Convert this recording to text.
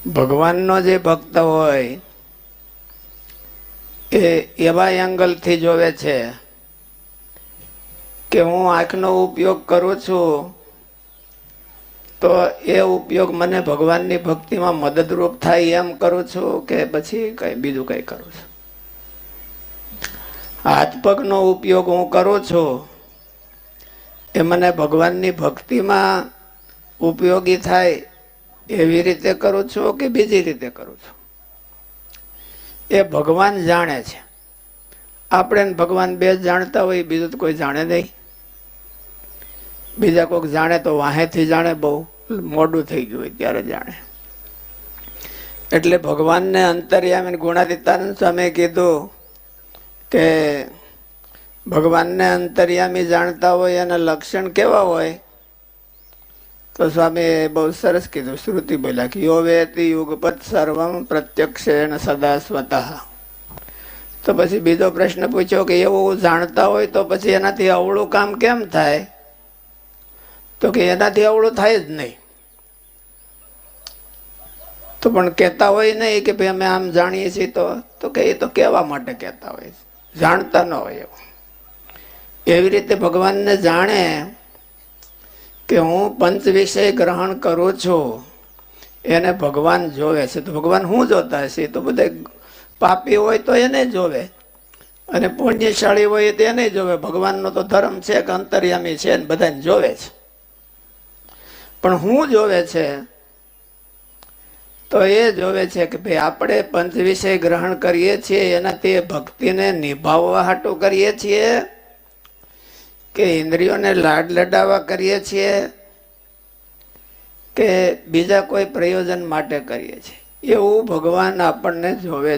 ભગવાનનો જે ભક્ત હોય એ એવા એંગલથી જોવે છે કે હું આંખનો ઉપયોગ કરું છું તો એ ઉપયોગ મને ભગવાનની ભક્તિમાં મદદરૂપ થાય એમ કરું છું કે પછી કઈ બીજું કઈ કરું છું. હાથ પગનો ઉપયોગ હું કરું છું એ મને ભગવાનની ભક્તિમાં ઉપયોગી થાય એવી રીતે કરું છું કે બીજી રીતે કરું છું, એ ભગવાન જાણે છે. આપણે ભગવાન બે જ જાણતા હોય, બીજું તો કોઈ જાણે નહીં. બીજા કોઈક જાણે તો વાહેથી જાણે, બહુ મોડું થઈ ગયું હોય ત્યારે જાણે. એટલે ભગવાનને અંતર્યામી ગુણાતીતાનંદ સ્વામીએ કીધું કે ભગવાનને અંતર્યામી જાણતા હોય એના લક્ષણ કેવા હોય? તો સ્વામીએ બહુ સરસ કીધું. શ્રુતિ બોલ્યા કે યો વેતિ યુગપત સર્વમ પ્રત્યક્ષેણ સદા સ્વતઃ. તો પછી બીજો પ્રશ્ન પૂછ્યો કે એવું જાણતા હોય તો પછી એનાથી અવળું કામ કેમ થાય? તો કે એનાથી અવળું થાય જ નહીં. તો પણ કહેતા હોય નહીં કે ભાઈ અમે આમ જાણીએ છીએ, તો કે એ તો કહેવા માટે કહેતા હોય, જાણતા ન હોય એવું. એવી રીતે ભગવાનને જાણે કે હું પંચ વિષય ગ્રહણ કરું છું એને ભગવાન જોવે છે. તો ભગવાન શું જોતા હશે? તો બધા પાપી હોય તો એને જોવે અને પુણ્યશાળી હોય તો એને જોવે. ભગવાનનો તો ધર્મ છે કે અંતર્યામી છે ને બધાને જોવે છે. પણ હું જોવે છે તો એ જોવે છે કે ભાઈ આપણે પંચ વિષય ગ્રહણ કરીએ છીએ એનાથી ભક્તિને નિભાવવા હાટું કરીએ છીએ કે ઇન્દ્રિયોને લાડ લડાવવા કરીએ છીએ કે બીજા કોઈ પ્રયોજન માટે કરીએ છીએ, એવું ભગવાન આપણને જોવે.